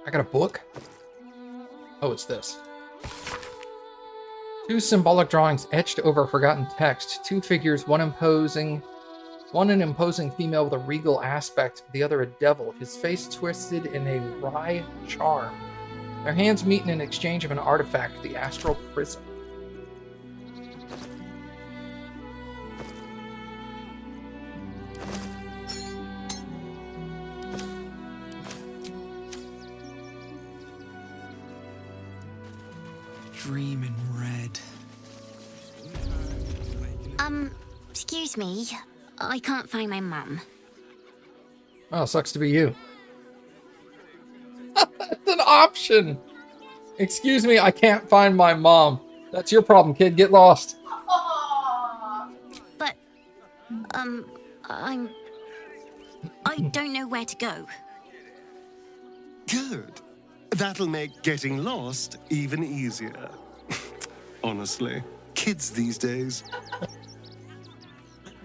I got a book? Oh, it's this. 2 symbolic drawings etched over forgotten text. 2 figures, one an imposing female with a regal aspect, the other a devil, his face twisted in a wry charm. Their hands meet in an exchange of an artifact, the astral prism. Dream in red. Excuse me. I can't find my mum. Oh, sucks to be you. That's an option. Excuse me, I can't find my mom. That's your problem, kid. Get lost. But, I don't know where to go. Good. That'll make getting lost even easier. Honestly, kids these days.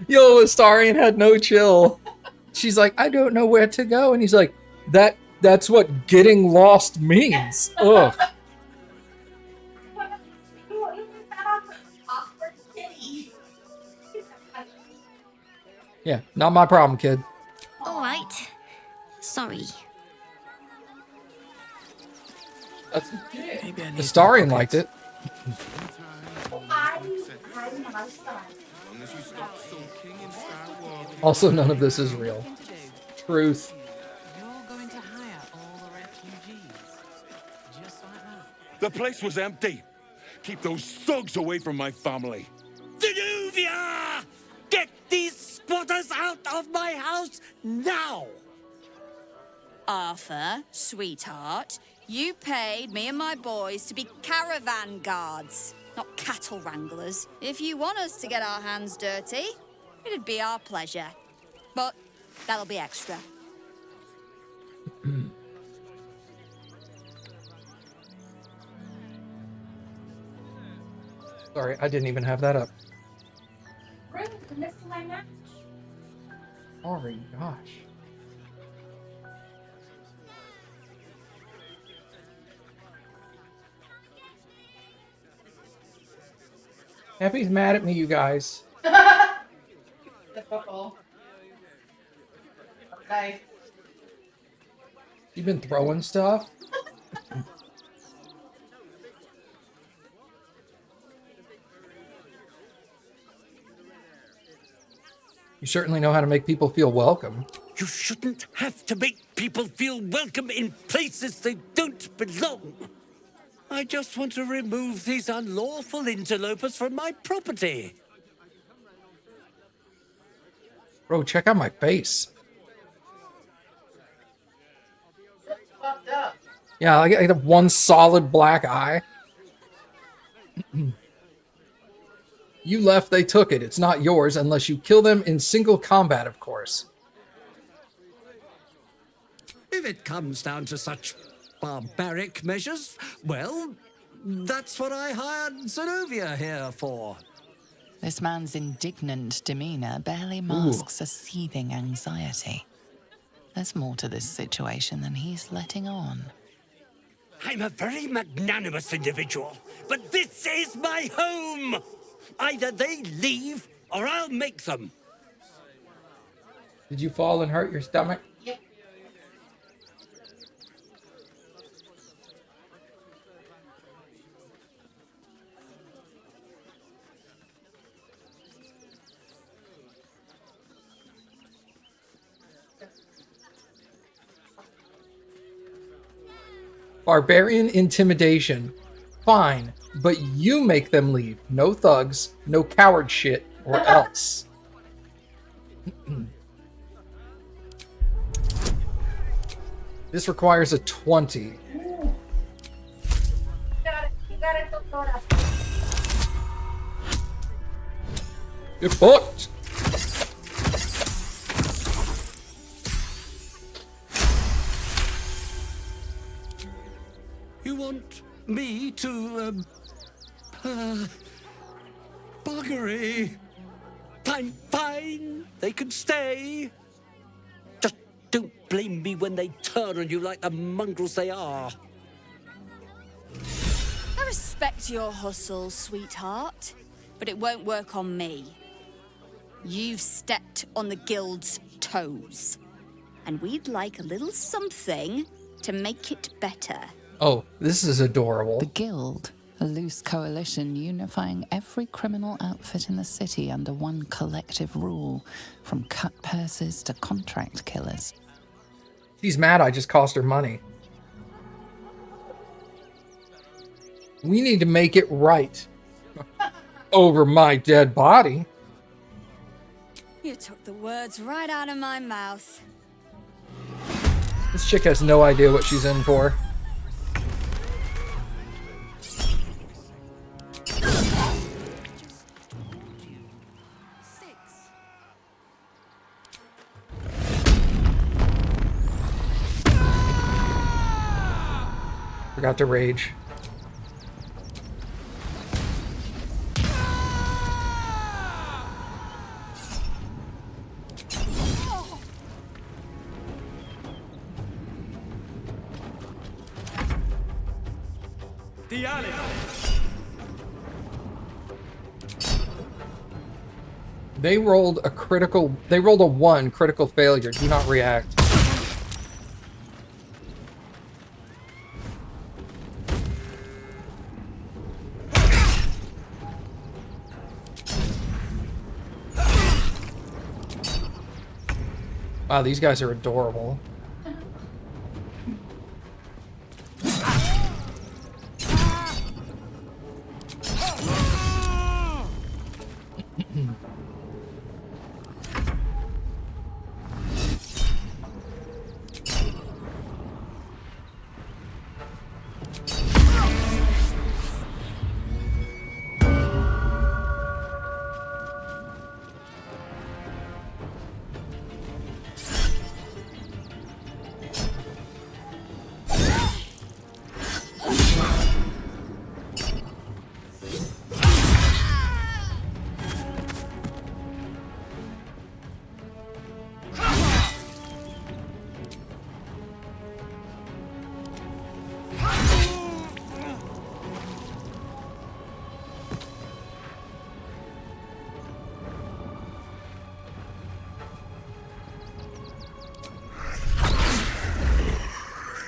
Yo, Astarion had no chill. She's like, I don't know where to go. And he's like, that's what getting lost means. Ugh. Yeah, not my problem, kid. All right. Sorry. Astarion liked it. Also, none of this is real. Truth. You're going to hire all the refugees. Just like that. The place was empty. Keep those thugs away from my family. Danuvia! Get these squatters out of my house now! Arthur, sweetheart, you paid me and my boys to be caravan guards, not cattle wranglers. If you want us to get our hands dirty, it'd be our pleasure. But that'll be extra. Sorry, I didn't even have that up. Sorry, gosh. Happy's mad at me, you guys. Typical. Okay. You've been throwing stuff? You certainly know how to make people feel welcome. You shouldn't have to make people feel welcome in places they don't belong. I just want to remove these unlawful interlopers from my property. Bro, check out my face. Fucked up. Yeah, I have one solid black eye. You left, they took it. It's not yours unless you kill them in single combat, of course. If it comes down to such barbaric measures, well, that's what I hired Zenovia here for. This man's indignant demeanor barely masks a seething anxiety. There's more to this situation than he's letting on. I'm a very magnanimous individual, but this is my home! Either they leave, or I'll make them. Did you fall and hurt your stomach? Yep. Barbarian intimidation. Fine, but you make them leave. No thugs, no coward shit, or else. This requires a 20. You got it, Doctora. Get fucked! You want me to, buggery? Fine, fine, they can stay. Don't blame me when they turn on you like the mongrels they are. I respect your hustle, sweetheart, but it won't work on me. You've stepped on the guild's toes, and we'd like a little something to make it better. Oh, this is adorable. The Guild, a loose coalition unifying every criminal outfit in the city under one collective rule, from cut purses to contract killers. She's mad I just cost her money. We need to make it right. Over my dead body. You took the words right out of my mouth. This chick has no idea what she's in for. Forgot to rage. They rolled a 1 critical failure. Do not react. Wow, these guys are adorable.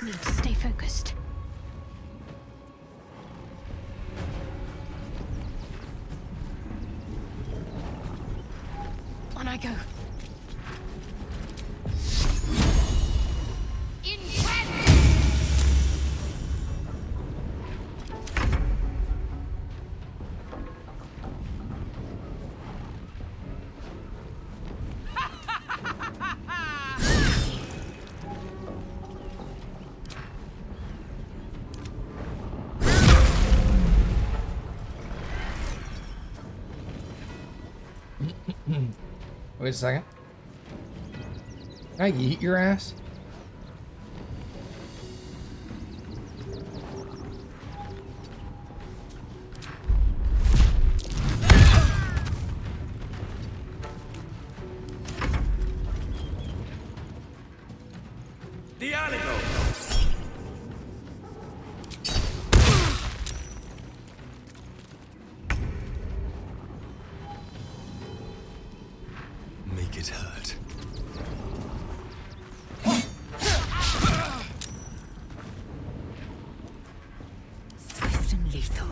Need to stay focused. On I go. Wait a second. Can I eat your ass? Make it hurt. Swift and lethal.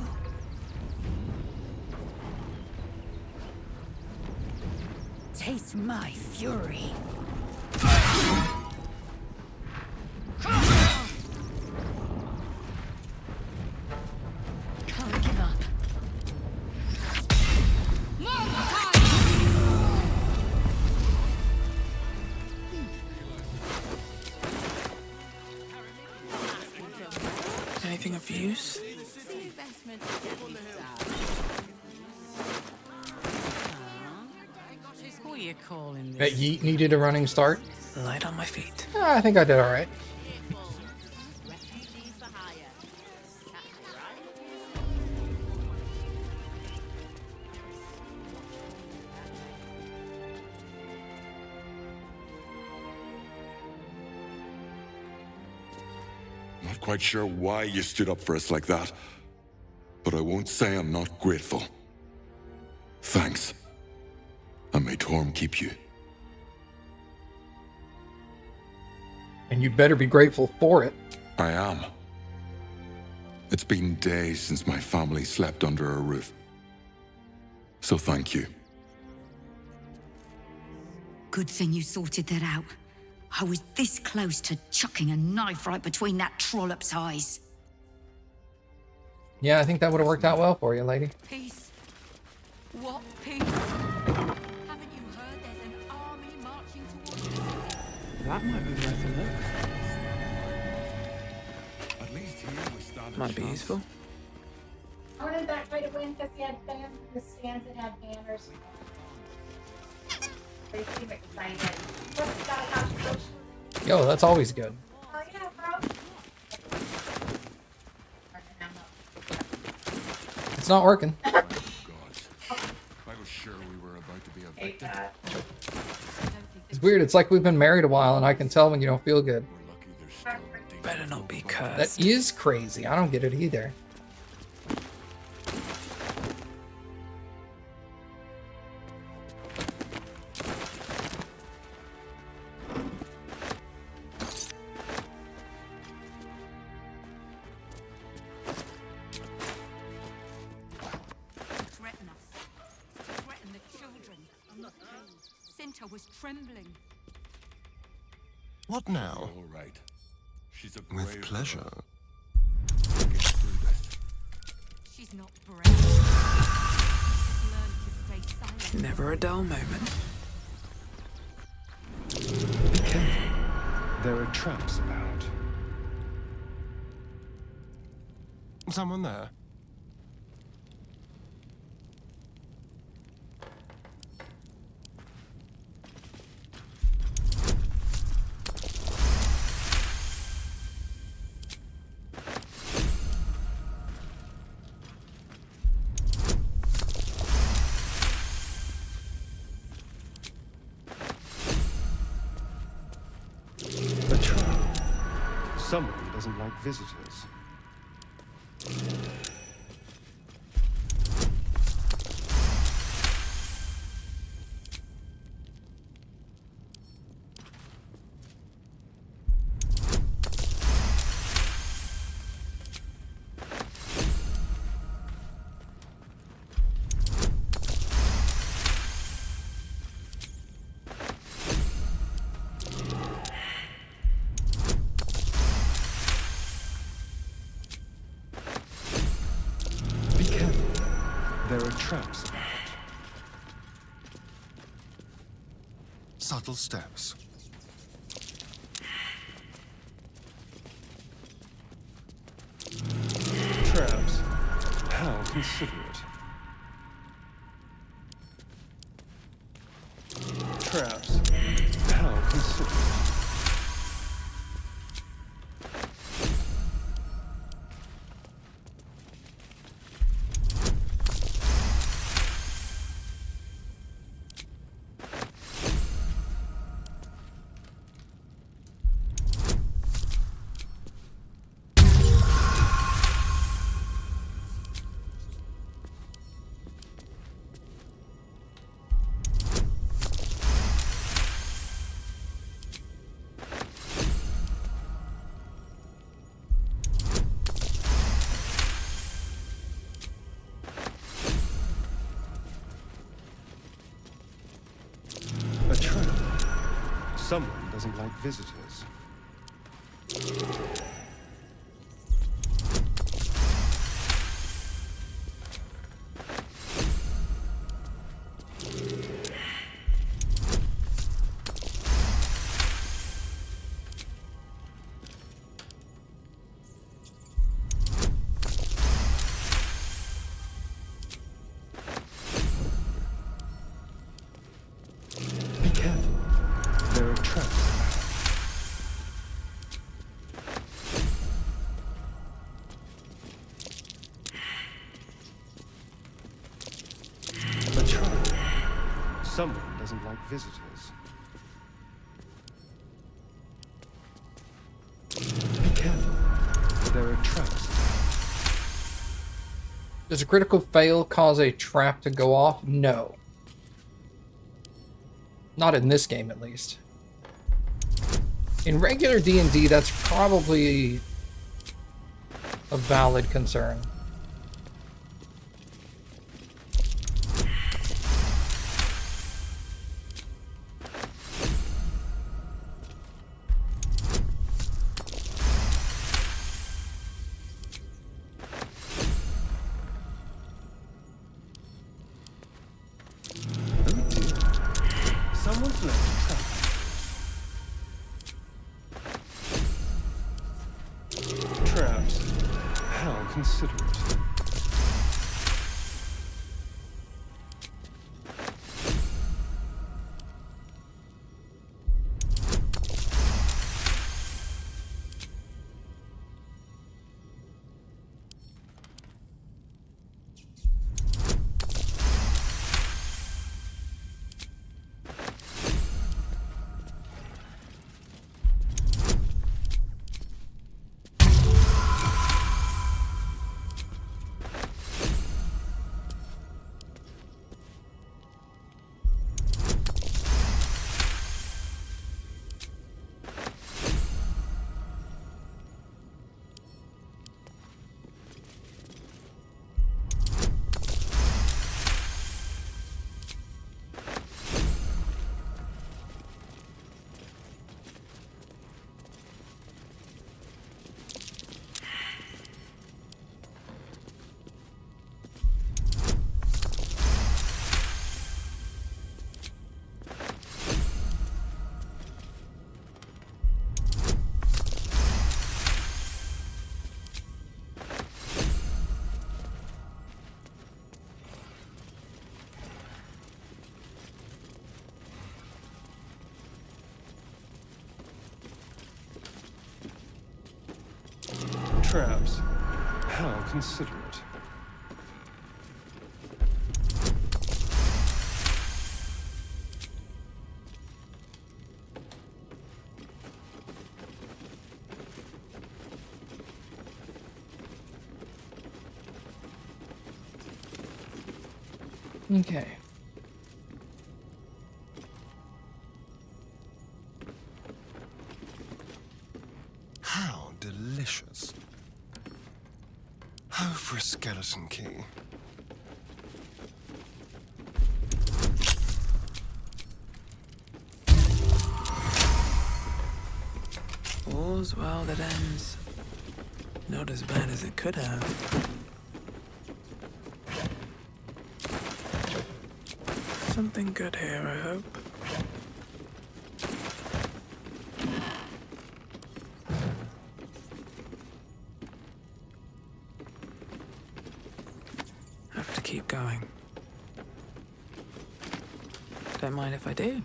Taste my fury. Can't give up. Anything of use? What are you calling That yeet needed a running start. Light on my feet. I think I did all right. Not quite sure why you stood up for us like that, but I won't say I'm not grateful. Thanks. And may Torm keep you. And you better be grateful for it. I am. It's been days since my family slept under a roof. So thank you. Good thing you sorted that out. I was this close to chucking a knife right between that trollop's eyes. Yeah, I think that would have worked out well for you, lady. Peace. What peace? Haven't you heard there's an army marching towards us? That might be worth a look. At least here we stand. Might be useful. I wanted that way to win because he had the stands that had banners. They seem excited. What's got a house? Yo, that's always good. Oh yeah, bro. It's not working. God, I was sure we were about to be a Hate victim. that. It's weird. It's like we've been married a while, and I can tell when you don't feel good. We're lucky there's still deep. Better not be That cursed. is crazy. I don't get it either. Threaten us. Threaten the children. I'm not kidding. Cinta was trembling. What now? All right. She's a With brave pleasure. girl. We'll get through this. She's not brave. Learn to stay silent. Never a dull moment. Be careful. There are traps about. Someone there? A trap. Someone doesn't like visitors. Be careful. There are traps about. Subtle steps. Traps. How considerate. Traps. How considerate. A trap. Someone doesn't like visitors. Be careful. There are traps about. A trap. Someone doesn't like visitors. Be careful. Does a critical fail cause a trap to go off? No. Not in this game, at least. In regular D&D, that's probably a valid concern. Someone's left a trap. Traps. How considerate. Traps. How considerate. Okay. How delicious. Oh, for a skeleton key. All's well that ends. Not as bad as it could have. Something good here, I hope. Have to keep going. Don't mind if I do.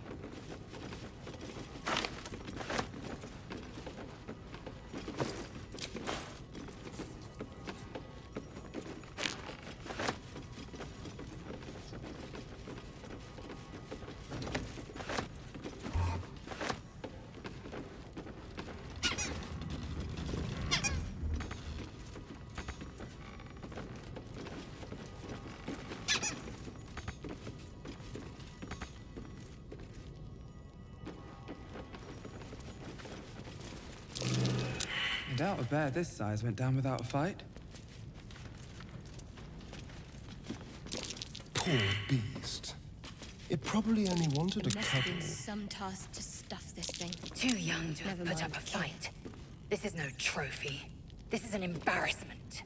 I doubt a bear this size went down without a fight. Poor beast. It probably only wanted a It must have cuddle. been some task to stuff this thing. Too young to have Never put mind, up a kid. fight. This is no trophy. This is an embarrassment.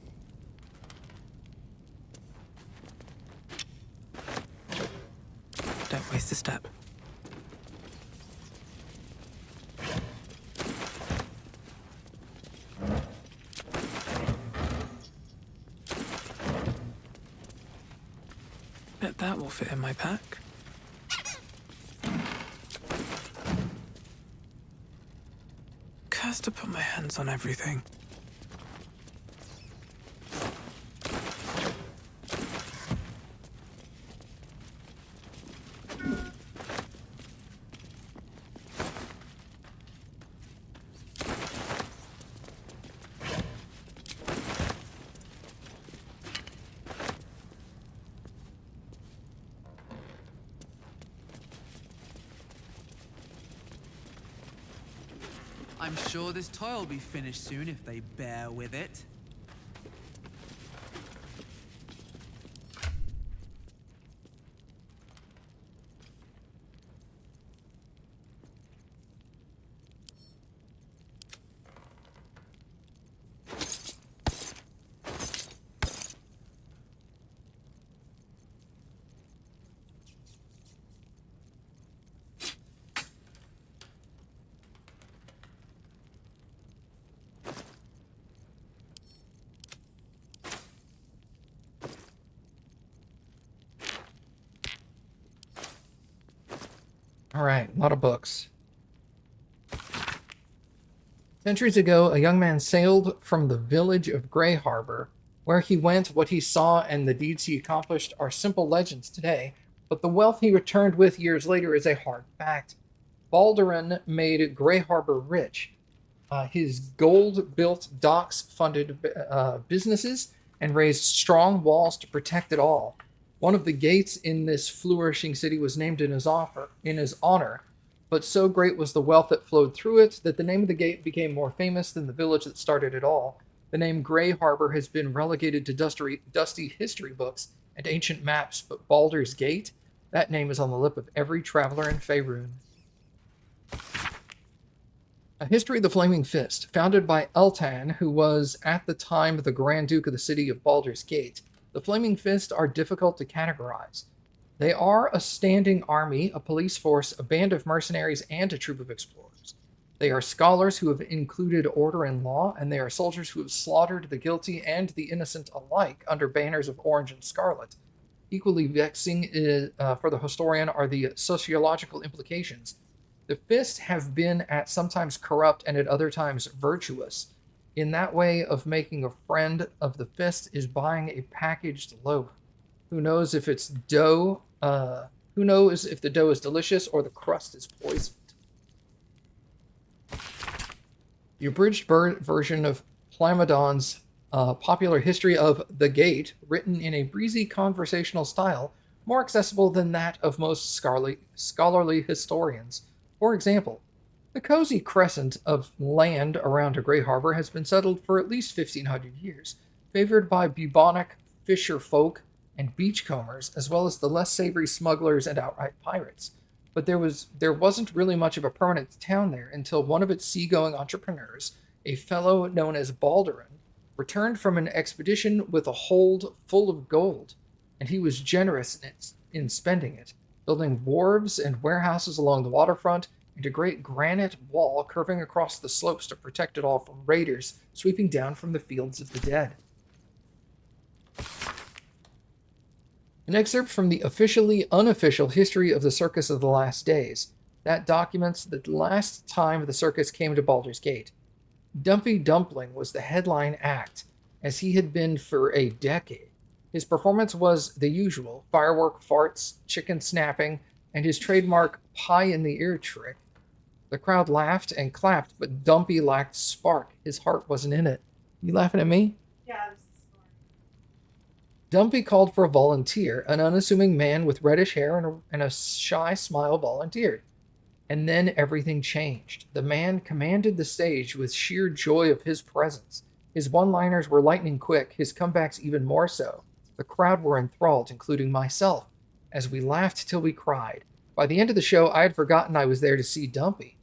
Don't waste a step. Bet that will fit in my pack. Cursed to put my hands on everything. I'm sure this toy will be finished soon if they bear with it. All right, a lot of books. Centuries ago, a young man sailed from the village of Grey Harbor. Where he went, what he saw, and the deeds he accomplished are simple legends today, but the wealth he returned with years later is a hard fact. Baldur made Grey Harbor rich. His gold-built docks funded businesses and raised strong walls to protect it all. One of the gates in this flourishing city was named in his honor, but so great was the wealth that flowed through it that the name of the gate became more famous than the village that started it all. The name Grey Harbor has been relegated to dusty history books and ancient maps, but Baldur's Gate, that name is on the lip of every traveler in Faerun. A History of the Flaming Fist, founded by Eltan, who was at the time the Grand Duke of the city of Baldur's Gate. The Flaming Fist are difficult to categorize. They are a standing army, a police force, a band of mercenaries, and a troop of explorers. They are scholars who have included order and law, and they are soldiers who have slaughtered the guilty and the innocent alike under banners of orange and scarlet. Equally vexing for the historian are the sociological implications. The Fist have been at sometimes corrupt and at other times virtuous. In that way of making a friend of the Fist is buying a packaged loaf. Who knows if it's dough? Who knows if the dough is delicious or the crust is poisoned? The abridged version of Plamondon's popular history of The Gate, written in a breezy conversational style, more accessible than that of most scholarly historians. For example, the cozy crescent of land around Grey Harbor has been settled for at least 1,500 years, favored by bubonic fisher folk and beachcombers, as well as the less savory smugglers and outright pirates. But there wasn't really much of a permanent town there until one of its seagoing entrepreneurs, a fellow known as Baldur, returned from an expedition with a hold full of gold, and he was generous in spending it, building wharves and warehouses along the waterfront and a great granite wall curving across the slopes to protect it all from raiders sweeping down from the fields of the dead. An excerpt from the officially unofficial history of the Circus of the Last Days. That documents the last time the circus came to Baldur's Gate. Dumpy Dumpling was the headline act, as he had been for a decade. His performance was the usual, firework farts, chicken snapping, and his trademark pie-in-the-ear trick. The crowd laughed and clapped, but Dumpy lacked spark. His heart wasn't in it. You laughing at me? Yeah. Dumpy called for a volunteer. An unassuming man with reddish hair and a shy smile volunteered. And then everything changed. The man commanded the stage with sheer joy of his presence. His one-liners were lightning quick, his comebacks even more so. The crowd were enthralled, including myself, as we laughed till we cried. By the end of the show, I had forgotten I was there to see Dumpy.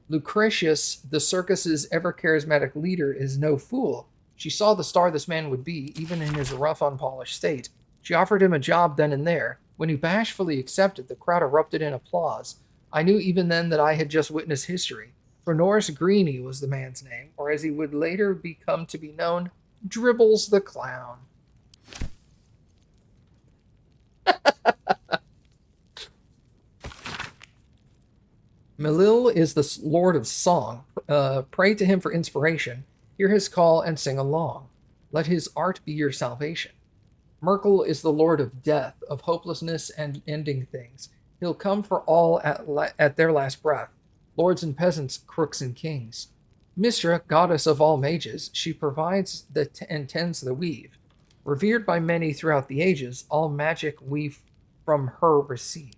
Lucretius, the circus's ever-charismatic leader, is no fool. She saw the star this man would be, even in his rough, unpolished state. She offered him a job then and there. When he bashfully accepted, the crowd erupted in applause. I knew even then that I had just witnessed history. For Norris Greeny was the man's name, or as he would later become to be known, Dribbles the Clown. Melil is the Lord of Song. Pray to him for inspiration. Hear his call and sing along. Let his art be your salvation. Merkel is the Lord of Death, of hopelessness and ending things. He'll come for all at their last breath. Lords and peasants, crooks and kings. Mistra, goddess of all mages, she provides and tends the weave. Revered by many throughout the ages, all magic we from her receive.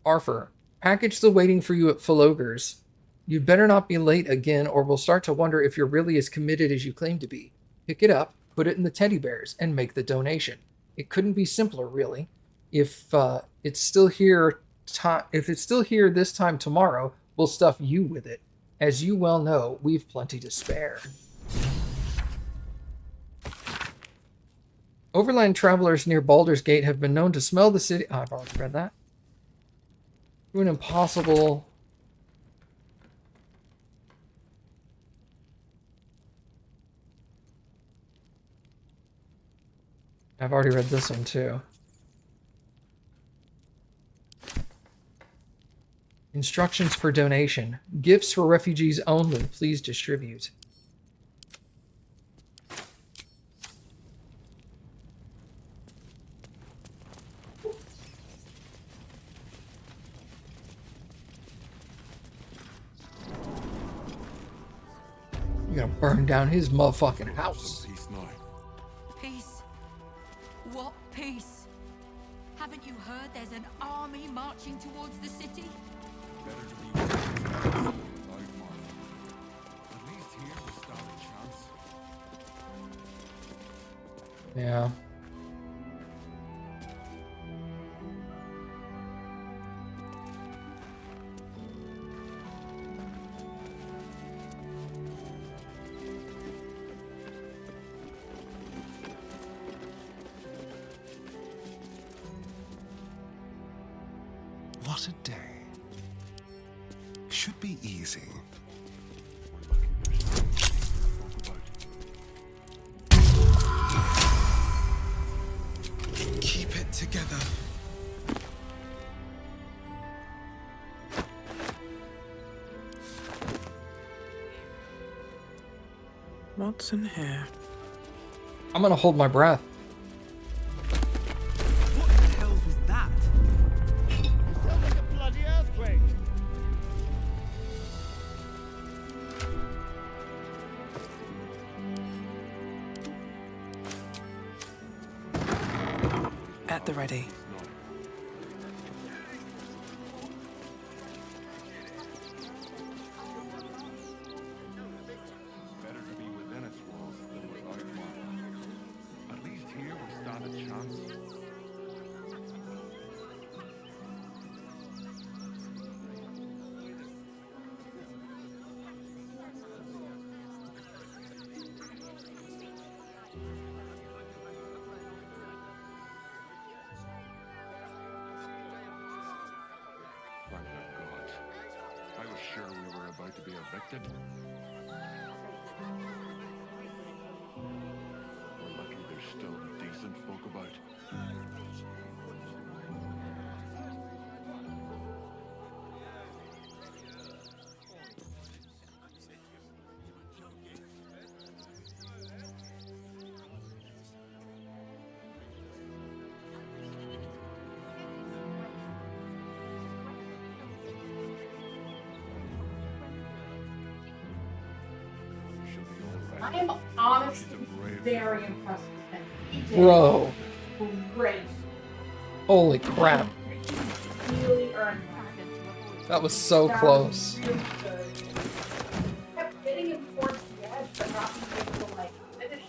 Arthur, Package still waiting for you at Philogre's. You'd better not be late again, or we'll start to wonder if you're really as committed as you claim to be. Pick it up, put it in the teddy bears, and make the donation. It couldn't be simpler, really. If it's still here this time tomorrow, we'll stuff you with it. As you well know, we've plenty to spare. Overland travelers near Baldur's Gate have been known to smell the city. Oh, I've already read that. To an impossible. I've already read this one too. Instructions for donation. Gifts for refugees only. Please distribute. You're gonna burn down his motherfucking house. Peace? What peace? Haven't you heard there's an army marching towards the city? Yeah. What a day. Should be easy. Keep it together. What's in here? I'm gonna hold my breath. What the hell was that? It felt like a bloody earthquake. At the ready. Better to be within its walls than without one. At least here we stand a chance. Thank the gods. I was sure we were about to be evicted. We're lucky there's still decent folk about. I am honestly very impressed with him. He did Bro. great. Holy crap. He really earned that. That was so That close. was really good. Kept getting him towards the edge, but not being able to like finish.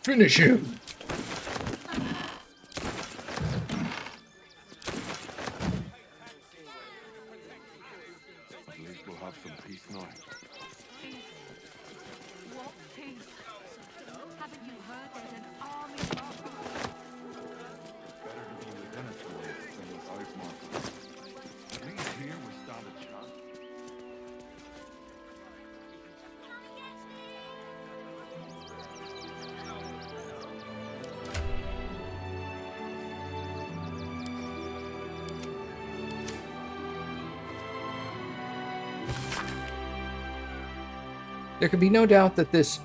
Finish him. At least we'll have some peace now. What peace? Haven't you heard there's an army marching? Better to be within its walls than without one. At least here we stand a chance. There can be no doubt that this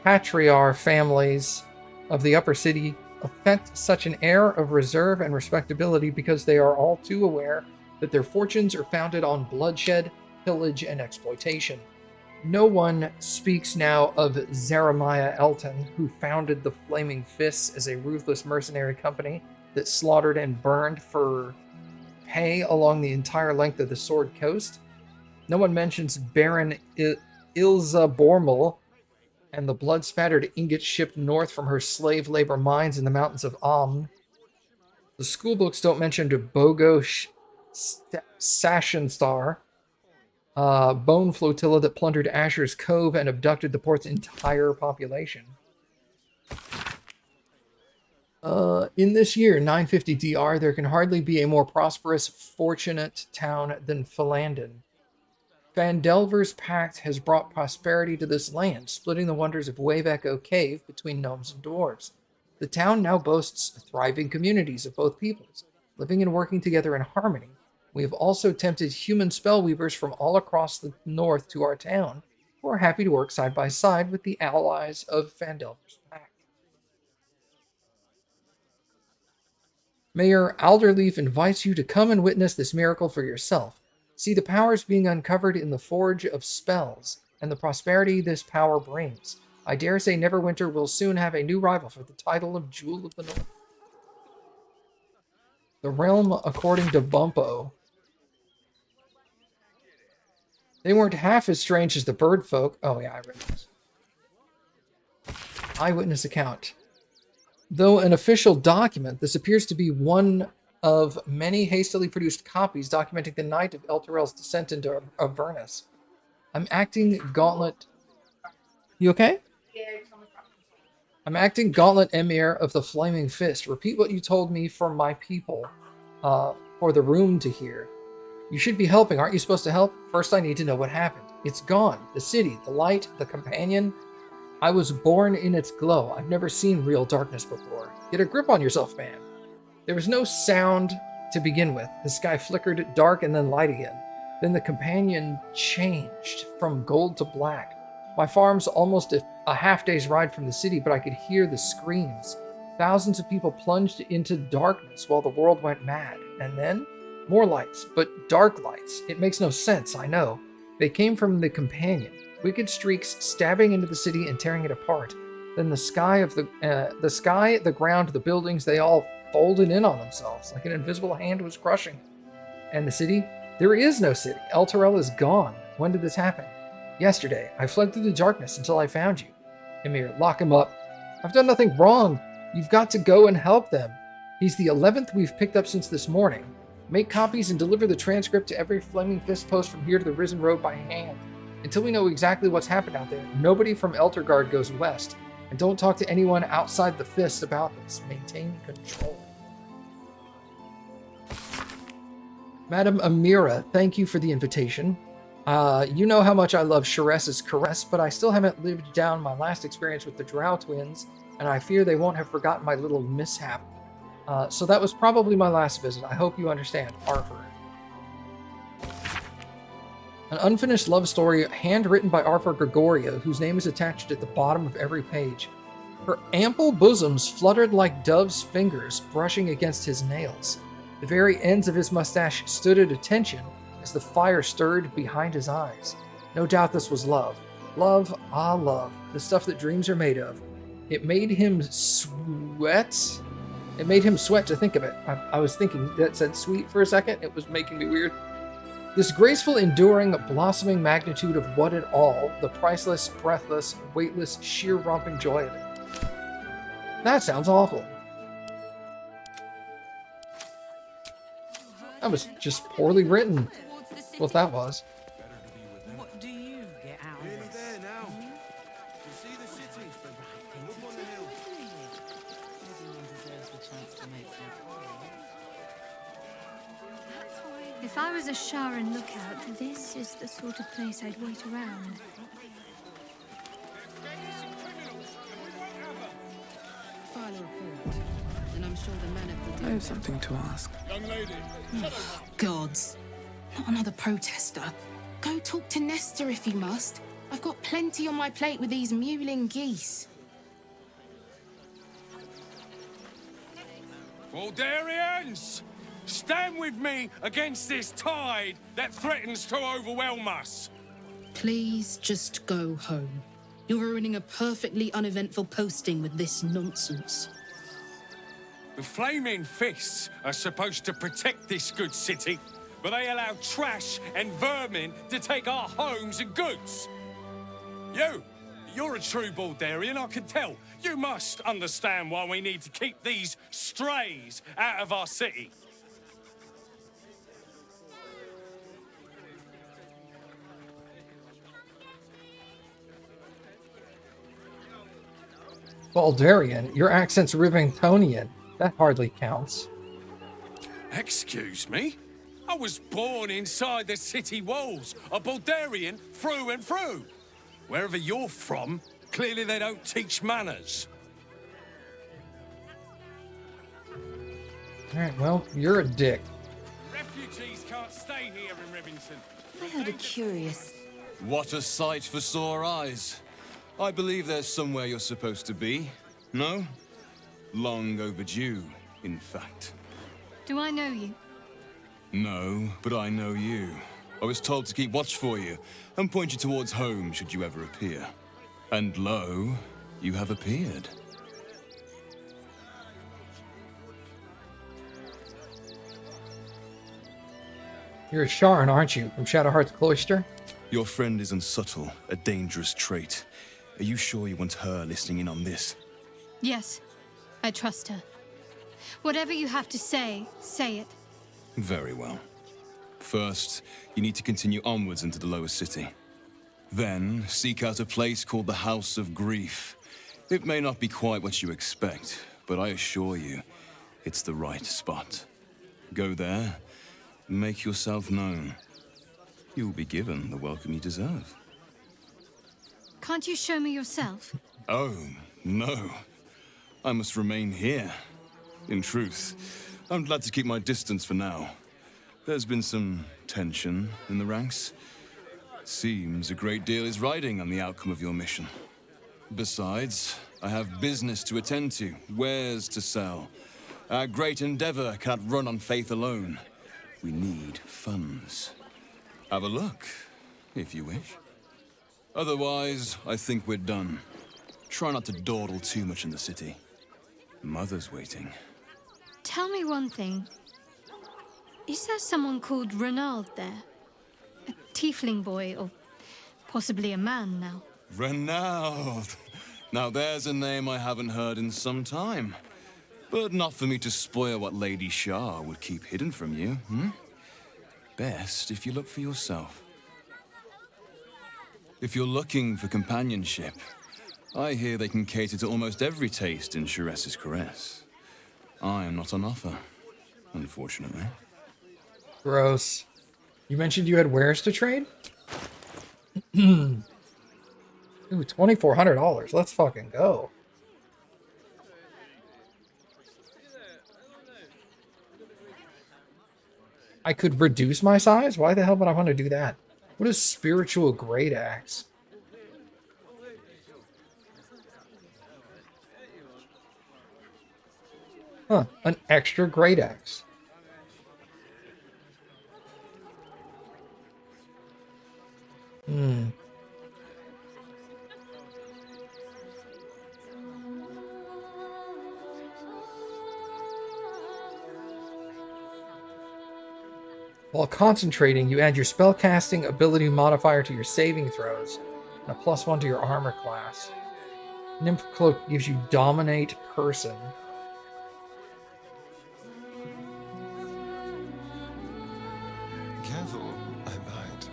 patriarch families of the upper city affect such an air of reserve and respectability because they are all too aware that their fortunes are founded on bloodshed, pillage, and exploitation. No one speaks now of Jeremiah Elton, who founded the Flaming Fists as a ruthless mercenary company that slaughtered and burned for pay along the entire length of the Sword Coast. No one mentions Baron Ilza Bormel and the blood-spattered ingots shipped north from her slave labor mines in the mountains of Amn. The schoolbooks don't mention Bogo Sashenstar, bone flotilla that plundered Asher's Cove and abducted the port's entire population. In this year, 950 DR, there can hardly be a more prosperous, fortunate town than Philandon. Phandelver's pact has brought prosperity to this land, splitting the wonders of Wave Echo Cave between gnomes and dwarves. The town now boasts thriving communities of both peoples, living and working together in harmony. We have also tempted human spellweavers from all across the north to our town, who are happy to work side by side with the allies of Phandelver's pact. Mayor Alderleaf invites you to come and witness this miracle for yourself. See the powers being uncovered in the Forge of Spells, and the prosperity this power brings. I dare say Neverwinter will soon have a new rival for the title of Jewel of the North. The Realm according to Bumpo. They weren't half as strange as the bird folk. Oh yeah, I read this. Eyewitness account. Though an official document, this appears to be one of many hastily produced copies documenting the night of Elturel's descent into Avernus. I'm acting Gauntlet... You okay? I'm acting Gauntlet Emir of the Flaming Fist. Repeat what you told me for my people, for the room to hear. You should be helping. Aren't you supposed to help? First, I need to know what happened. It's gone. The city, the light, the companion. I was born in its glow. I've never seen real darkness before. Get a grip on yourself, man. There was no sound to begin with. The sky flickered dark and then light again. Then the companion changed from gold to black. My farm's almost a half-day's ride from the city, but I could hear the screams. Thousands of people plunged into darkness while the world went mad. And then, more lights, but dark lights. It makes no sense, I know. They came from the companion. Wicked streaks stabbing into the city and tearing it apart. Then the sky, the ground, the buildings, they all folded in on themselves like an invisible hand was crushing. And the city? There is no city. Elturel is gone. When did this happen? Yesterday. I fled through the darkness until I found you. Emir, lock him up. I've done nothing wrong. You've got to go and help them. He's the 11th we've picked up since this morning. Make copies and deliver the transcript to every Flaming Fist post from here to the Risen Road by hand. Until we know exactly what's happened out there, nobody from Elturgard goes west. And don't talk to anyone outside the Fist about this. Maintain control. Madam Amira, thank you for the invitation. You know how much I love Sharess's caress, but I still haven't lived down my last experience with the Drow twins, and I fear they won't have forgotten my little mishap. So that was probably my last visit. I hope you understand. Arthur. An unfinished love story handwritten by Arthur Gregoria, whose name is attached at the bottom of every page. Her ample bosoms fluttered like dove's fingers brushing against his nails. The very ends of his mustache stood at attention as the fire stirred behind his eyes. No doubt this was love. Love, ah love, the stuff that dreams are made of. It made him sweat. It made him sweat to think of it. I was thinking that said sweet for a second. It was making me weird. This graceful, enduring, blossoming magnitude of what it all, the priceless, breathless, weightless, sheer romping joy of it. That sounds awful. That was just poorly written. What that was. What do you get out of this? There now. You see the city? Look on the hill. If I was a Sharan lookout, this is the sort of place I'd wait around. File a report, and I'm sure the men of the I have something to ask. Young lady. Gods. Not another protester. Go talk to Nestor if you must. I've got plenty on my plate with these mewling geese. Barbarians! Stand with me against this tide that threatens to overwhelm us. Please just go home. You're ruining a perfectly uneventful posting with this nonsense. The Flaming Fists are supposed to protect this good city, but they allow trash and vermin to take our homes and goods. You're a true Baldurian, I can tell. You must understand why we need to keep these strays out of our city. Baldurian? Your accent's Rivingtonian. That hardly counts. Excuse me? I was born inside the city walls, a Baldurian through and through. Wherever you're from, clearly they don't teach manners. Alright, well, you're a dick. Refugees can't stay here in Rivington. I heard a curious... What a sight for sore eyes. I believe there's somewhere you're supposed to be. No? Long overdue, in fact. Do I know you? No, but I know you. I was told to keep watch for you, and point you towards home should you ever appear. And lo, you have appeared. You're a Sharon, aren't you? From Shadowheart's Cloister? Your friend is unsubtle, a dangerous trait. Are you sure you want her listening in on this? Yes, I trust her. Whatever you have to say, say it. Very well. First, you need to continue onwards into the lower city. Then, seek out a place called the House of Grief. It may not be quite what you expect, but I assure you, it's the right spot. Go there, make yourself known. You will be given the welcome you deserve. Can't you show me yourself? Oh, no. I must remain here. In truth, I'm glad to keep my distance for now. There's been some tension in the ranks. Seems a great deal is riding on the outcome of your mission. Besides, I have business to attend to, wares to sell. Our great endeavor cannot run on faith alone. We need funds. Have a look, if you wish. Otherwise, I think we're done. Try not to dawdle too much in the city. Mother's waiting. Tell me one thing. Is there someone called Renald there? A tiefling boy, or possibly a man now? Renald! Now there's a name I haven't heard in some time. But not for me to spoil what Lady Shah would keep hidden from you, hmm? Best if you look for yourself. If you're looking for companionship, I hear they can cater to almost every taste in Sharess's caress. I am not on offer, unfortunately. Gross. You mentioned you had wares to trade? Ooh, $2,400. Let's fucking go. I could reduce my size? Why the hell would I want to do that? What is spiritual great axe? Huh, an extra great axe. Hmm. While concentrating, you add your spellcasting ability modifier to your saving throws, and a +1 to your armor class. Nymph Cloak gives you Dominate Person. Careful, I might.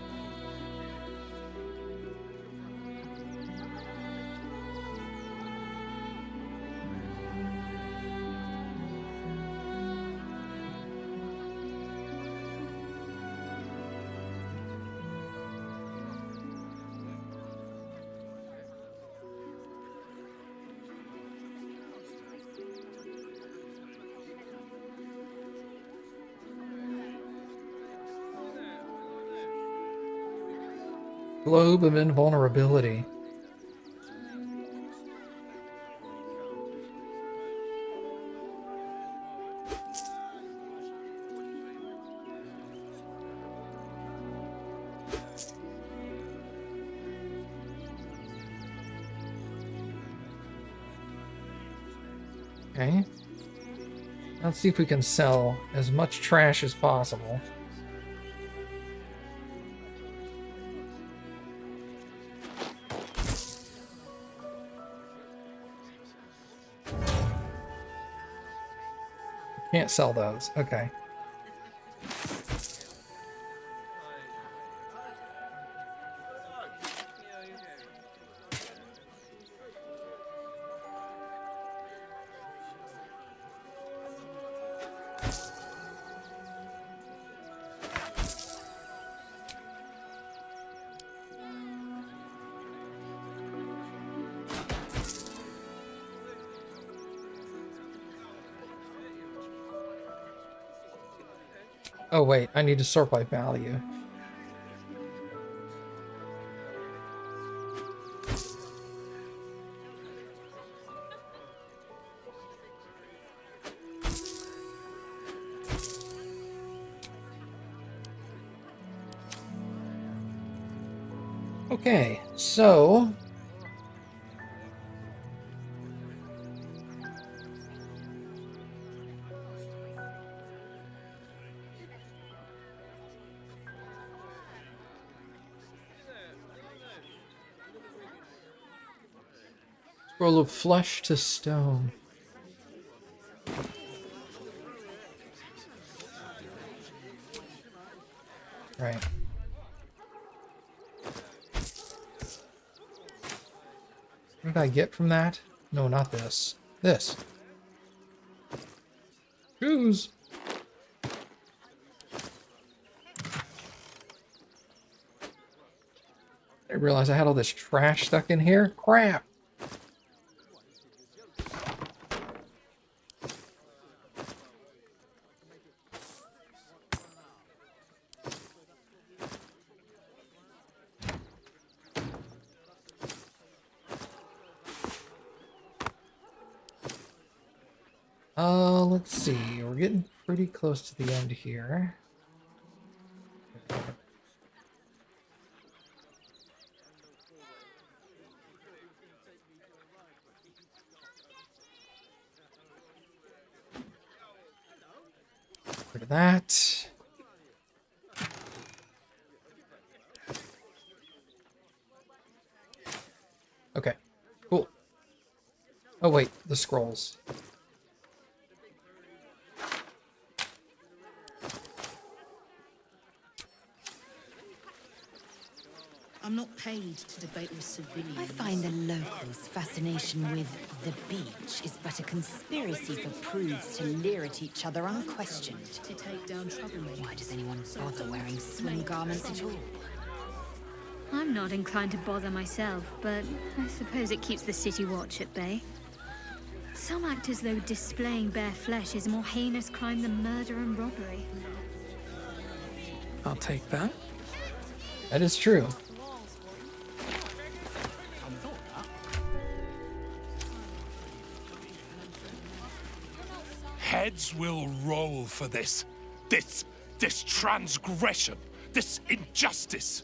Globe of Invulnerability. Okay. Let's see if we can sell as much trash as possible. Can't sell those. Okay. Oh wait, I need to sort by value. Okay, so scroll of flesh to stone. Right. What did I get from that? No, not this. This. Shoes. I realized I had all this trash stuck in here. Crap. Let's see. We're getting pretty close to the end here. Rid of that. Okay, cool. Oh wait, the scrolls. I'm not paid to debate with civilians. I find the locals' fascination with the beach is but a conspiracy for prudes to leer at each other unquestioned. To take down troublemakers. Why does anyone bother wearing swim garments at all? I'm not inclined to bother myself, but I suppose it keeps the city watch at bay. Some act as though displaying bare flesh is a more heinous crime than murder and robbery. I'll take that. That is true. Heads will roll for this. This transgression. This injustice.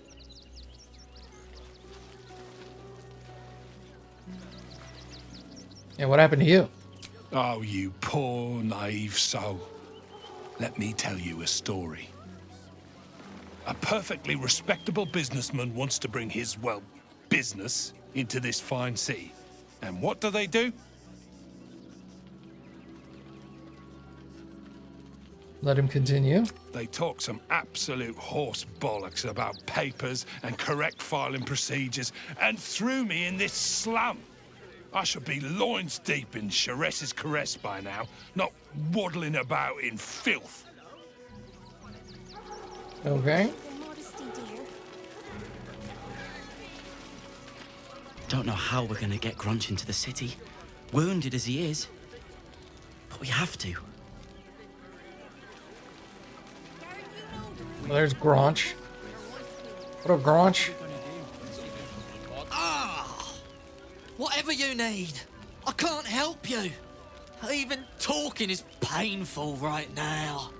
And what happened to you? Oh, you poor, naive soul. Let me tell you a story. A perfectly respectable businessman wants to bring his, well, business into this fine city. And what do? Let him continue. They talk some absolute horse bollocks about papers and correct filing procedures and threw me in this slum. I should be loins deep in Sharess's caress by now, not waddling about in filth. Okay. Don't know how we're gonna get Grunch into the city, wounded as he is. But we have to. Well, there's Gronch. What up, Gronch? Whatever you need, I can't help you. Even talking is painful right now.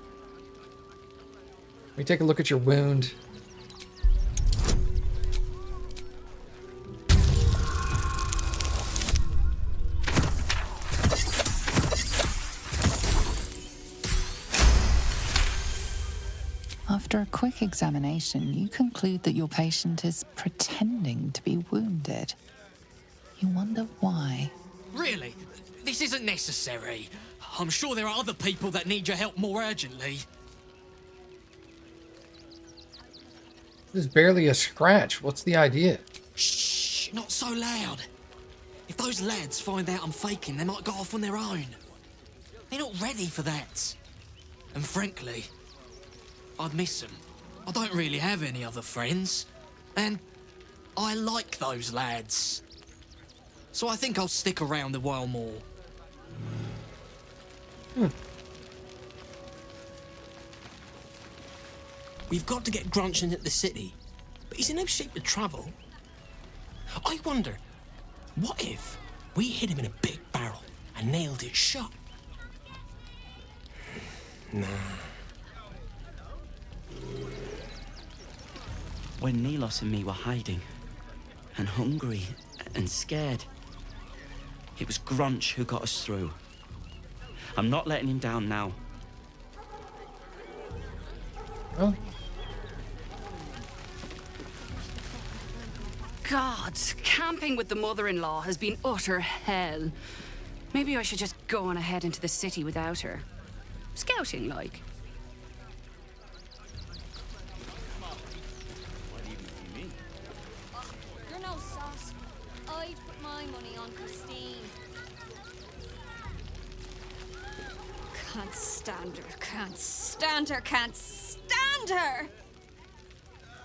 Let me take a look at your wound. After a quick examination, you conclude that your patient is pretending to be wounded. You wonder why. Really? This isn't necessary. I'm sure there are other people that need your help more urgently. This is barely a scratch. What's the idea? Shh, not so loud. If those lads find out I'm faking, they might go off on their own. They're not ready for that. And frankly, I'd miss them. I don't really have any other friends. And I like those lads. So I think I'll stick around a while more. We've got to get Grunch into the city, but he's in no shape to travel. I wonder, what if we hit him in a big barrel and nailed it shut? Nah. When Nilos and me were hiding, and hungry and scared, it was Grunch who got us through. I'm not letting him down now. Oh. Gods, camping with the mother-in-law has been utter hell. Maybe I should just go on ahead into the city without her. Scouting, like. You're no sauce. I'd put my money on Christine. Can't stand her, can't stand her, can't stand her!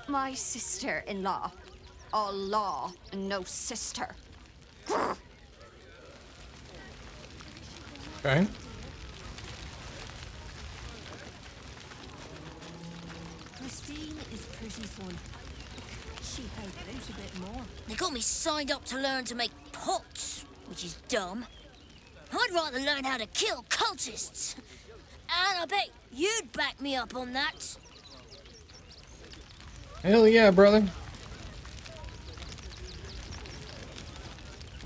My sister-in-law. All law and no sister. Grr. Okay. Christine is pretty fun. She help out a bit more. They got me signed up to learn to make pots, which is dumb. I'd rather learn how to kill cultists. And I bet you'd back me up on that. Hell yeah, brother.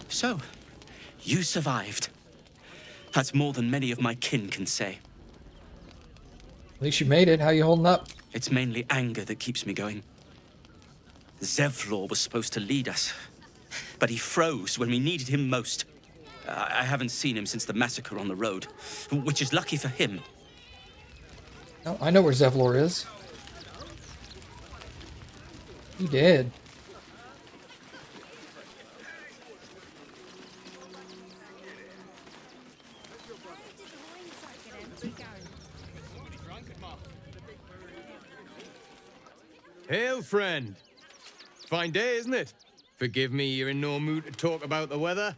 So, you survived. That's more than many of my kin can say. At least you made it. How you holding up? It's mainly anger that keeps me going. Zevlor was supposed to lead us, but he froze when we needed him most. I haven't seen him since the massacre on the road, which is lucky for him. Oh, I know where Zevlor is. He did. Hail, friend. Fine day, isn't it? Forgive me, you're in no mood to talk about the weather.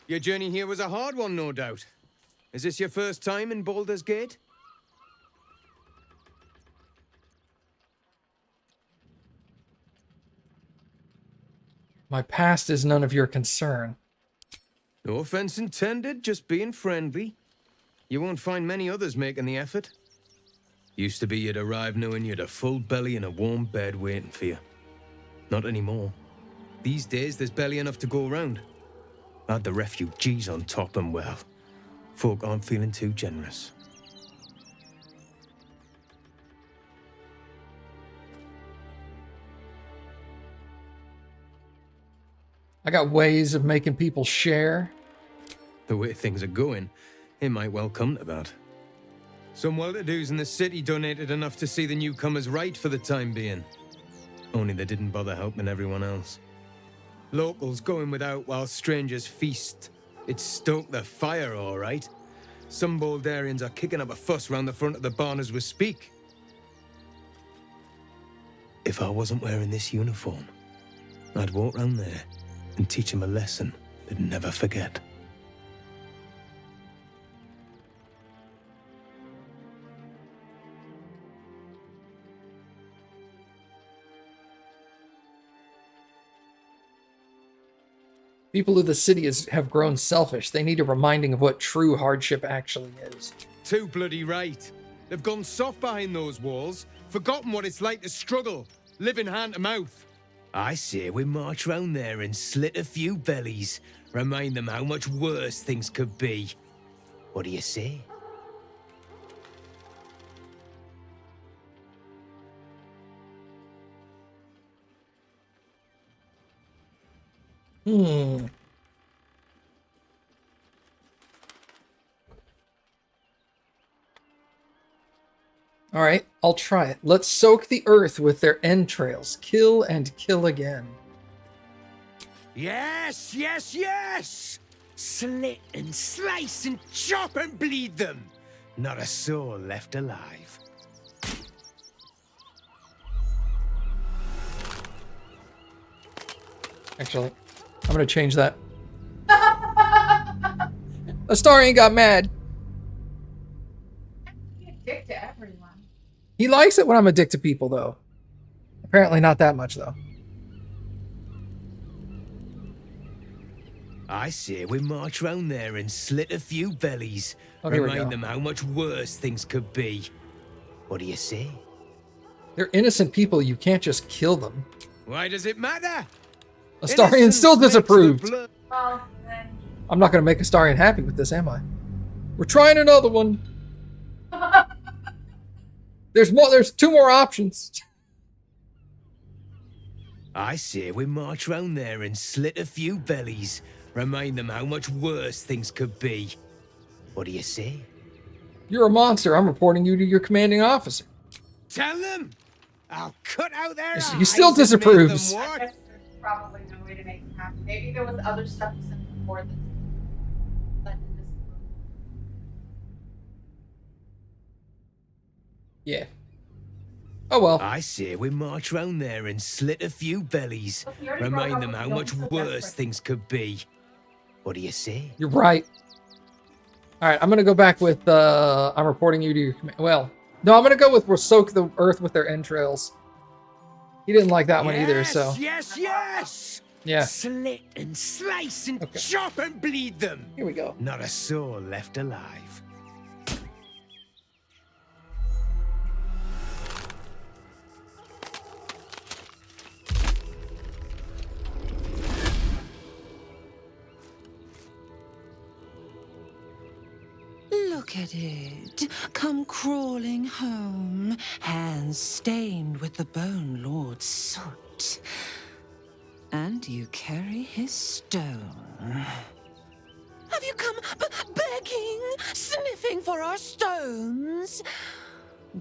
Your journey here was a hard one, no doubt. Is this your first time in Baldur's Gate? My past is none of your concern. No offense intended, just being friendly. You won't find many others making the effort. Used to be you'd arrive knowing you'd a full belly and a warm bed waiting for you. Not anymore. These days, there's barely enough to go around. Add the refugees on top and, well, folk aren't feeling too generous. I got ways of making people share. The way things are going, it might well come to that. Some well-to-dos in the city donated enough to see the newcomers right for the time being. Only they didn't bother helping everyone else. Locals going without while strangers feast. It stoked the fire, all right. Some Baldurians are kicking up a fuss round the front of the barn as we speak. If I wasn't wearing this uniform, I'd walk round there and teach them a lesson they'd never forget. People of the city have grown selfish. They need a reminding of what true hardship actually is. Too bloody right. They've gone soft behind those walls, forgotten what it's like to struggle, living hand to mouth. I say we march round there and slit a few bellies, remind them how much worse things could be. What do you say? Hmm. All right, I'll try it. Let's soak the earth with their entrails. Kill and kill again. Yes, yes, yes! Slit and slice and chop and bleed them. Not a soul left alive. Actually, I'm gonna change that. Astarion got mad. Be a dick to everyone. He likes it when I'm a dick to people, though. Apparently not that much, though. I say we march round there and slit a few bellies. Oh, here we go. Remind them how much worse things could be. What do you say? They're innocent people. You can't just kill them. Why does it matter? Astarion still disapproved. Well, then. I'm not going to make Astarion happy with this, am I? We're trying another one. There's more. There's 2 more options. I say we march round there and slit a few bellies. Remind them how much worse things could be. What do you say? You're a monster. I'm reporting you to your commanding officer. Tell them! I'll cut out their eyes. He still disapproves. I guess there's probably no way to make him happy. Maybe there was other stuff he said before that did this. Yeah. Oh well. I say we march round there and slit a few bellies. Look, he already Remind broke them up how with much Bill, so worse desperate. things could be. What do you say? You're right. All right, I'm going to go back with, I'm reporting you to your command. Well, no, I'm going to go with we'll soak the earth with their entrails. He didn't like that one either, so. Yes, yes! Yeah. Slit and slice and chop and bleed them. Here we go. Not a soul left alive. Look at it, come crawling home, hands stained with the Bone Lord's soot. And you carry his stone. Have you come begging, sniffing for our stones?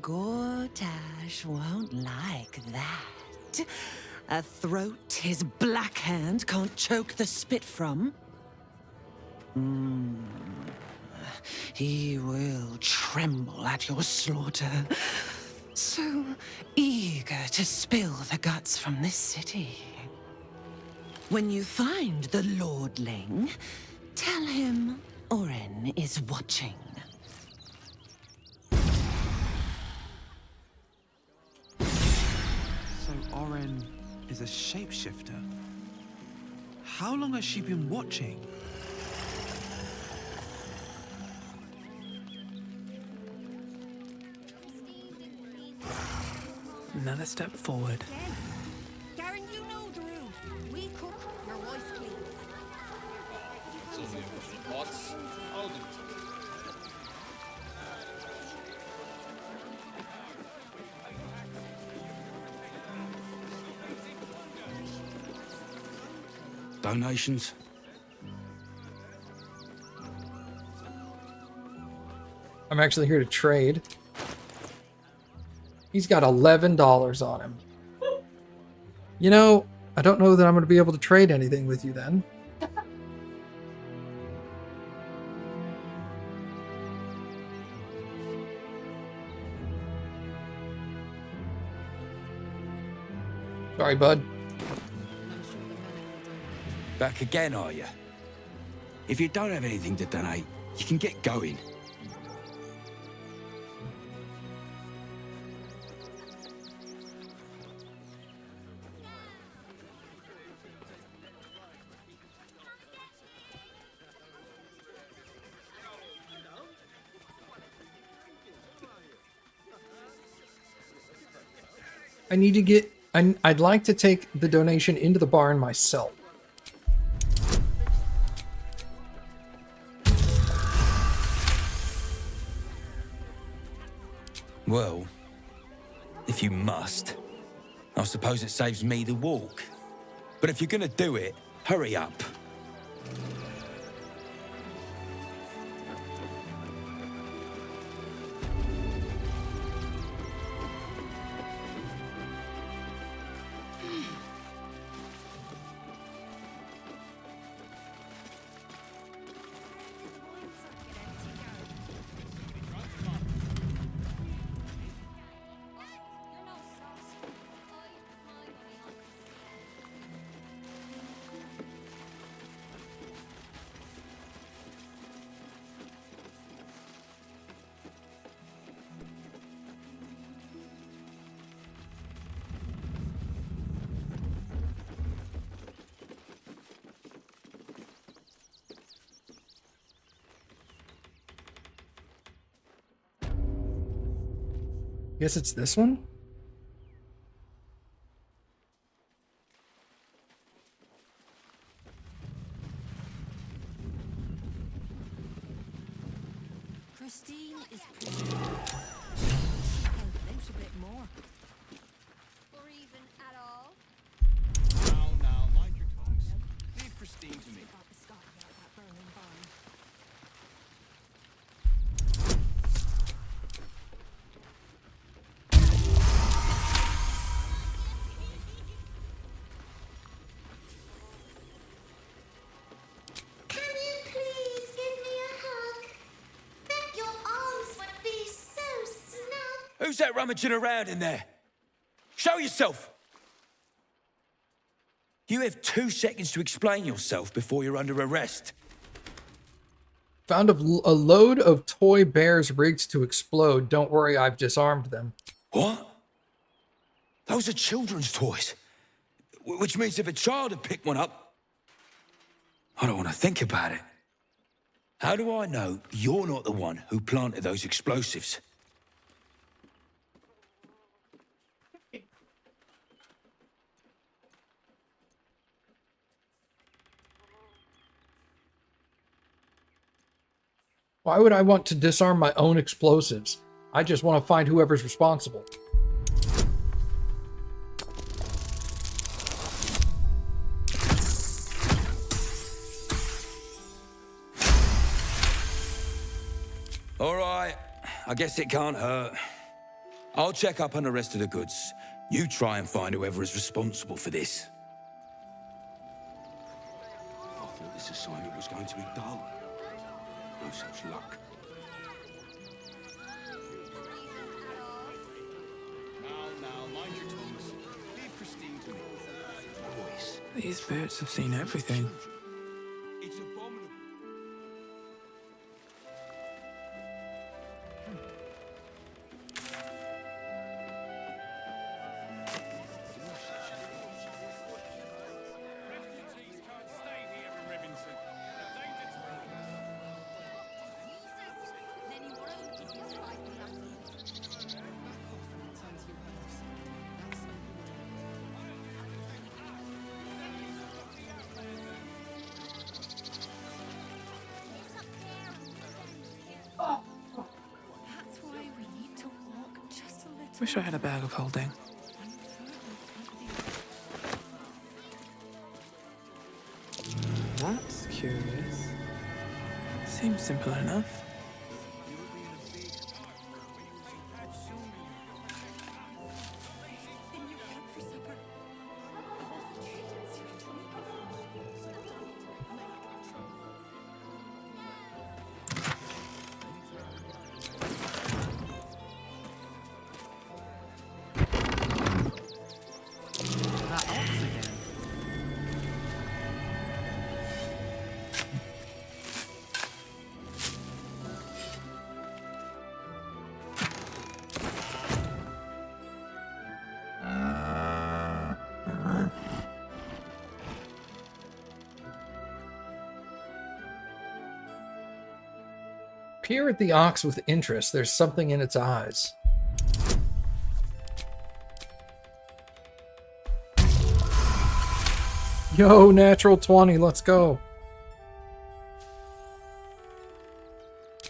Gortash won't like that. A throat his black hand can't choke the spit from. He will tremble at your slaughter. So eager to spill the guts from this city. When you find the Lordling, tell him Oren is watching. So Oren is a shapeshifter. How long has she been watching? Another step forward. Garen, you know the room. We cook, your wife cleans. It's only a couple of pots. I'll do it. Donations? I'm actually here to trade. He's got $11 on him. You know, I don't know that I'm going to be able to trade anything with you then. Sorry, bud. Back again, are you? If you don't have anything to donate, you can get going. I need to get... I'd like to take the donation into the barn myself. Well, if you must, I suppose it saves me the walk. But if you're gonna do it, Hurry up. Guess it's this one? Christine is pretty. She can out a bit more. Or even at all. Now, mind your tongues. Leave Christine to me. Got the Scott about that burning barn. Can you please give me a hug? Bet your arms would be so snug. Who's that rummaging around in there? Show yourself! You have 2 seconds to explain yourself before you're under arrest. Found a load of toy bears rigged to explode. Don't worry, I've disarmed them. What? Those are children's toys. Which means if a child had picked one up... I don't want to think about it. How do I know you're not the one who planted those explosives? Why would I want to disarm my own explosives? I just want to find whoever's responsible. All right, I guess it can't hurt. I'll check up on the rest of the goods. You try and find whoever is responsible for this. I thought this assignment was going to be dull. No such luck. Now, mind your tongues. Leave Christine to me. Boys. These boots have seen everything. It's abominable. Refugees can't stay here in Rivington. That's why we need to walk just a little. Wish I had a bag of holding. That's curious. Seems simple enough. Peer at the ox with interest. There's something in its eyes. Yo, natural 20, let's go.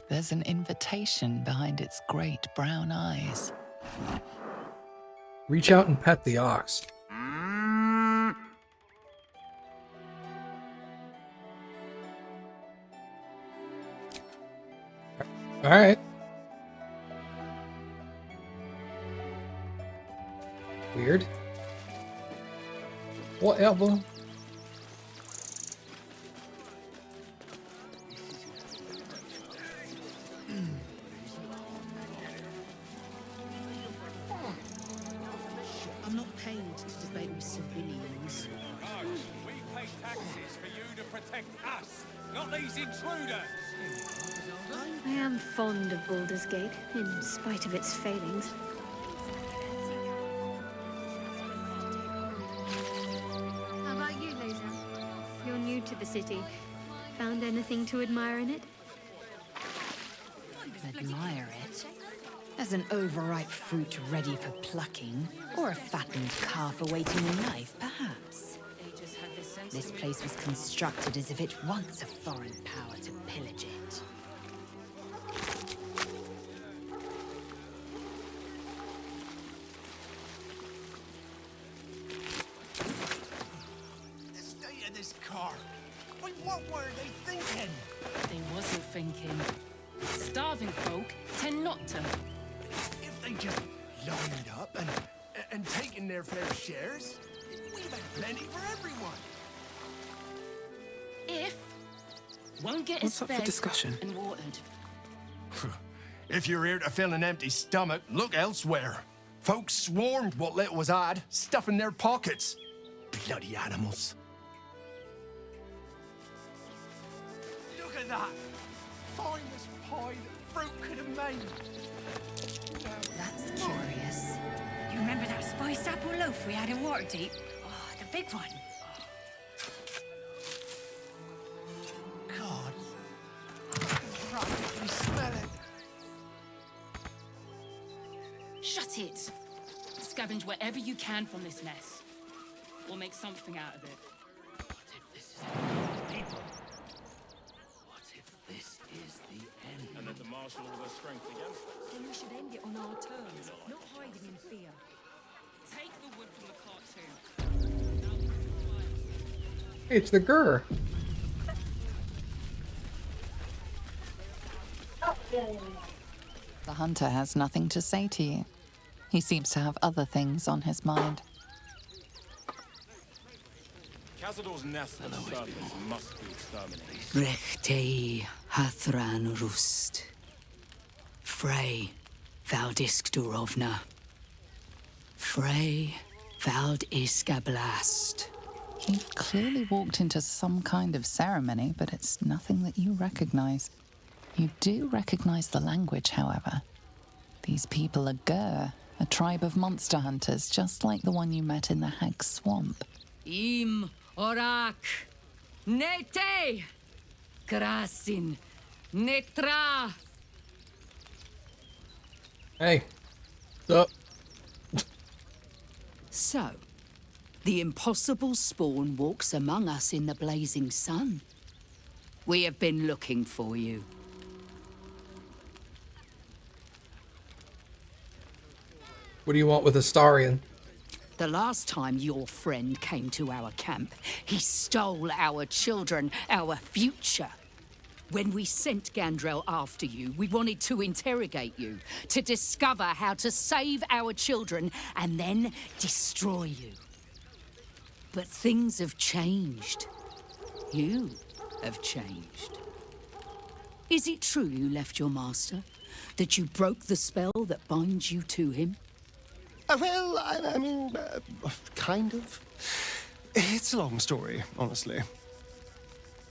There's an invitation behind its great brown eyes. Reach out and pet the ox. All right. Weird. Whatever. I'm not paid to debate with civilians. No, we pay taxes for you to protect us, not these intruders. I am fond of Baldur's Gate, in spite of its failings. How about you, Lae'Zel? You're new to the city. Found anything to admire in it? Admire it? As an overripe fruit ready for plucking, or a fattened calf awaiting a knife, perhaps. This place was constructed as if it wants a foreign power to pillage it. The state of this car. Wait, what were they thinking? They wasn't thinking. Starving folk tend not to. If they just lined up and taken their fair shares, we'd have had plenty for everyone. If won't get What's us up for fed discussion? and watered. If you're here to fill an empty stomach, look elsewhere. Folks swarmed what little was had, stuffing their pockets. Bloody animals. Look at that. Finest pie that fruit could have made. That's curious. You remember that spiced apple loaf we had in Waterdeep? Oh, the big one. God. Right, we smell it. Shut it! Scavenge wherever you can from this mess. We'll make something out of it. And then to marshal all their strength against us. Then we should end it on our terms, not hiding in fear. Take the wood from the cart too. It's the Gur. The hunter has nothing to say to you. He seems to have other things on his mind. Cazador's nest of serpents must be exterminated. Rechtei hathran rust. Frey valdisk durovna. Frey vald iskablast. You've clearly walked into some kind of ceremony, but it's nothing that you recognize. You do recognize the language, however. These people are Gur, a tribe of monster hunters, just like the one you met in the Hag Swamp. Im orak. Nete. Krasin. Netra. Hey. What's up? So, the impossible spawn walks among us in the blazing sun. We have been looking for you. What do you want with Astarion? The last time your friend came to our camp, he stole our children, our future. When we sent Gandrel after you, we wanted to interrogate you, to discover how to save our children and then destroy you. But things have changed. You have changed. Is it true you left your master? That you broke the spell that binds you to him? Well, I mean, kind of. It's a long story, honestly.